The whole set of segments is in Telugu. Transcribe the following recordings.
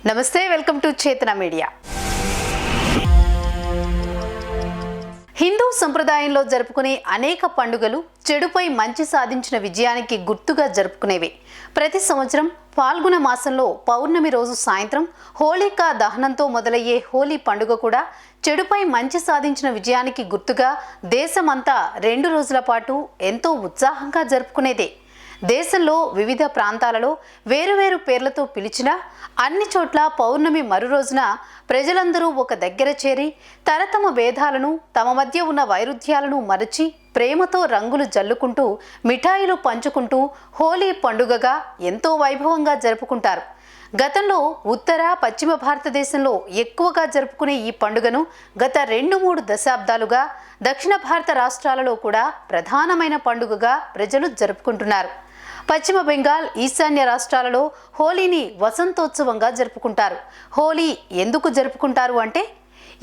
నమస్తే, వెల్కమ్ టు చేతన మీడియా. హిందూ సంప్రదాయంలో జరుపుకునే అనేక పండుగలు చెడుపై మంచి సాధించిన విజయానికి గుర్తుగా జరుపుకునేవి. ప్రతి సంవత్సరం ఫాల్గుణ మాసంలో పౌర్ణమి రోజు సాయంత్రం హోళికా దహనంతో మొదలయ్యే హోలీ పండుగ కూడా చెడుపై మంచి సాధించిన విజయానికి గుర్తుగా దేశమంతా 2 రోజుల పాటు ఎంతో ఉత్సాహంగా జరుపుకునేదే. దేశంలో వివిధ ప్రాంతాలలో వేరువేరు పేర్లతో పిలిచినా అన్ని చోట్ల పౌర్ణమి మరు రోజున ప్రజలందరూ ఒక దగ్గర చేరి తరతమ భేదాలను, తమ మధ్య ఉన్న వైరుధ్యాలను మరచి ప్రేమతో రంగులు జల్లుకుంటూ మిఠాయిలు పంచుకుంటూ హోలీ పండుగగా ఎంతో వైభవంగా జరుపుకుంటారు. గతంలో ఉత్తర, పశ్చిమ భారతదేశంలో ఎక్కువగా జరుపుకునే ఈ పండుగను గత 2-3 దశాబ్దాలుగా దక్షిణ భారత రాష్ట్రాలలో కూడా ప్రధానమైన పండుగగా ప్రజలు జరుపుకుంటున్నారు. పశ్చిమ బెంగాల్, ఈశాన్య రాష్ట్రాలలో హోలీని వసంతోత్సవంగా జరుపుకుంటారు. హోలీ ఎందుకు జరుపుకుంటారు అంటే,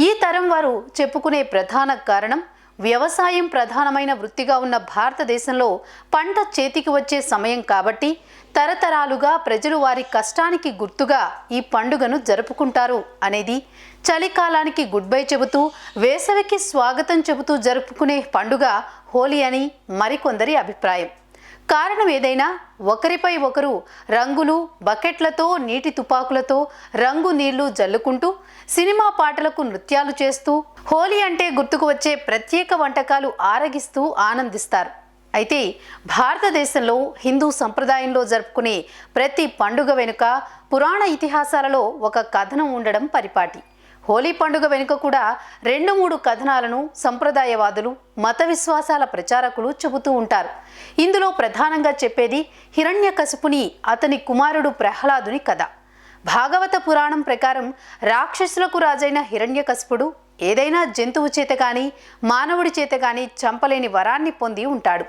ఈ తరం వారు చెప్పుకునే ప్రధాన కారణం వ్యవసాయం ప్రధానమైన వృత్తిగా ఉన్న భారతదేశంలో పంట చేతికి వచ్చే సమయం కాబట్టి తరతరాలుగా ప్రజలు వారి కష్టానికి గుర్తుగా ఈ పండుగను జరుపుకుంటారు అనేది చలికాలానికి గుడ్ బై చెబుతూ వేసవికి స్వాగతం చెబుతూ జరుపుకునే పండుగ హోలీ అని మరికొందరి అభిప్రాయం. కారణం ఏదైనా ఒకరిపై ఒకరు రంగులు, బకెట్లతో, నీటి తుపాకులతో రంగు నీళ్లు జల్లుకుంటూ సినిమా పాటలకు నృత్యాలు చేస్తూ హోలీ అంటే గుర్తుకు వచ్చే ప్రత్యేక వంటకాలు ఆరగిస్తూ ఆనందిస్తారు. అయితే భారతదేశంలో హిందూ సంప్రదాయంలో జరుపుకునే ప్రతి పండుగ వెనుక పురాణ ఇతిహాసాలలో ఒక కథనం ఉండడం పరిపాటి. హోలీ పండుగ వెనుక కూడా 2-3 కథనాలను సంప్రదాయవాదులు, మత విశ్వాసాల ప్రచారకులు చెబుతూ ఉంటారు. ఇందులో ప్రధానంగా చెప్పేది హిరణ్యకశిపుని, అతని కుమారుడు ప్రహ్లాదుని కథ. భాగవత పురాణం ప్రకారం రాక్షసులకు రాజైన హిరణ్యకశిపుడు ఏదైనా జంతువు చేత కానీ మానవుడి చేత కానీ చంపలేని వరాన్ని పొంది ఉంటాడు.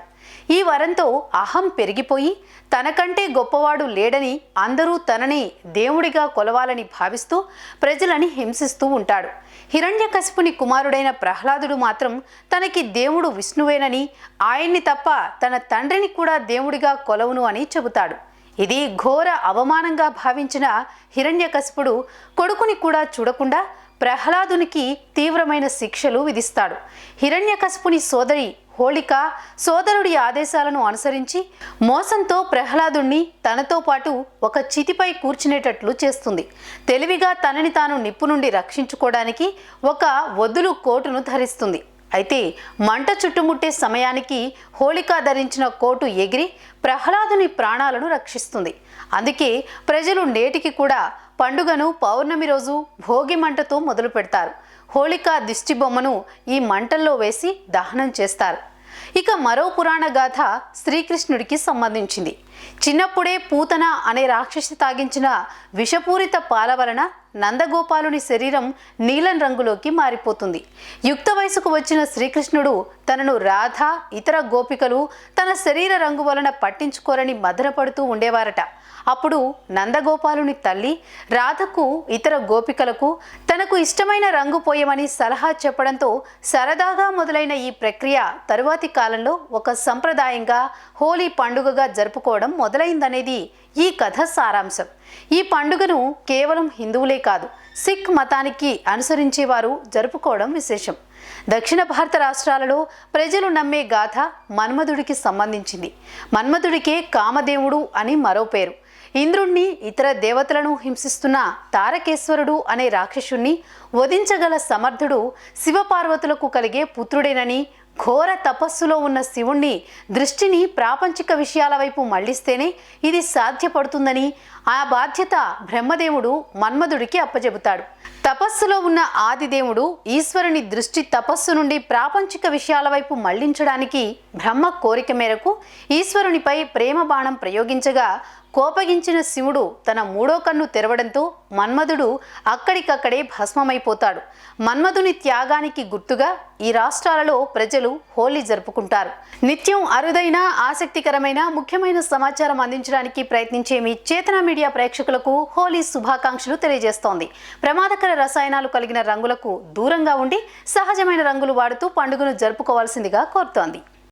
ఈ వరంతో అహం పెరిగిపోయి తనకంటే గొప్పవాడు లేడని, అందరూ తనని దేవుడిగా కొలవాలని భావిస్తూ ప్రజలని హింసిస్తూ ఉంటాడు. హిరణ్యకశిపుని కుమారుడైన ప్రహ్లాదుడు మాత్రం తనకి దేవుడు విష్ణువేనని, ఆయన్ని తప్ప తన తండ్రిని కూడా దేవుడిగా కొలవును అని చెబుతాడు. ఇది ఘోర అవమానంగా భావించిన హిరణ్యకశిపుడు కొడుకుని కూడా చూడకుండా ప్రహ్లాదునికి తీవ్రమైన శిక్షలు విధిస్తాడు. హిరణ్యకశిపుని సోదరి హోళిక సోదరుడి ఆదేశాలను అనుసరించి మోసంతో ప్రహ్లాదుణ్ణి తనతో పాటు ఒక చితిపై కూర్చునేటట్లు చేస్తుంది. తెలివిగా తనని తాను నిప్పు నుండి రక్షించుకోవడానికి ఒక వదులు కోటును ధరిస్తుంది. అయితే మంట చుట్టుముట్టే సమయానికి హోళిక ధరించిన కోటు ఎగిరి ప్రహ్లాదుని ప్రాణాలను రక్షిస్తుంది. అందుకే ప్రజలు నేటికి కూడా పండుగను పౌర్ణమి రోజు భోగి మంటతో మొదలు పెడతారు. హోళికా దిష్టి బొమ్మను ఈ మంటల్లో వేసి దహనం చేస్తారు. ఇక మరో పురాణ గాథ శ్రీకృష్ణుడికి సంబంధించింది. చిన్నప్పుడే పూతన అనే రాక్షసి తాగించిన విషపూరిత పాల వలన నందగోపాలుని శరీరం నీలం రంగులోకి మారిపోతుంది. యుక్త వయసుకు వచ్చిన శ్రీకృష్ణుడు తనను రాధ, ఇతర గోపికలు తన శరీర రంగు వలన పట్టించుకోరని మదనపడుతూ ఉండేవారట. అప్పుడు నందగోపాలుని తల్లి రాధకు, ఇతర గోపికలకు తనకు ఇష్టమైన రంగు పోయమని సలహా చెప్పడంతో సరదాగా మొదలైన ఈ ప్రక్రియ తరువాతి కాలంలో ఒక సంప్రదాయంగా హోలీ పండుగగా జరుపుకోవడం మొదలైందనేది ఈ కథ సారాంశం. ఈ పండుగను కేవలం హిందువులే కాదు, సిక్ మతానికి అనుసరించేవారు జరుపుకోవడం విశేషం. దక్షిణ భారత రాష్ట్రాలలో ప్రజలు నమ్మే గాథ మన్మధుడికి సంబంధించింది. మన్మధుడికే కామదేవుడు అని మరో పేరు. ఇంద్రుణ్ణి, ఇతర దేవతలను హింసిస్తున్న తారకేశ్వరుడు అనే రాక్షసుణ్ణి వధించగల సమర్థుడు శివపార్వతులకు కలిగే పుత్రుడేనని, ఘోర తపస్సులో ఉన్న శివుణ్ణి దృష్టిని ప్రాపంచిక విషయాల వైపు మళ్లిస్తేనే ఇది సాధ్యపడుతుందని ఆ బాధ్యత బ్రహ్మదేవుడు మన్మధుడికి అప్పచెబుతాడు. తపస్సులో ఉన్న ఆదిదేవుడు ఈశ్వరుని దృష్టి తపస్సు నుండి ప్రాపంచిక విషయాల వైపు మళ్లించడానికి బ్రహ్మ కోరిక మేరకు ఈశ్వరునిపై ప్రేమ బాణం ప్రయోగించగా కోపగించిన శివుడు తన 3వ కన్ను తెరవడంతో మన్మధుడు అక్కడికక్కడే భస్మమైపోతాడు. మన్మధుని త్యాగానికి గుర్తుగా ఈ రాష్ట్రాలలో ప్రజలు హోలీ జరుపుకుంటారు. నిత్యం అరుదైన, ఆసక్తికరమైన, ముఖ్యమైన సమాచారం అందించడానికి ప్రయత్నించే మీ చేతన మీడియా ప్రేక్షకులకు హోలీ శుభాకాంక్షలు తెలియజేస్తోంది. ప్రమాదకర రసాయనాలు కలిగిన రంగులకు దూరంగా ఉండి సహజమైన రంగులు వాడుతూ పండుగను జరుపుకోవాల్సిందిగా కోరుతోంది.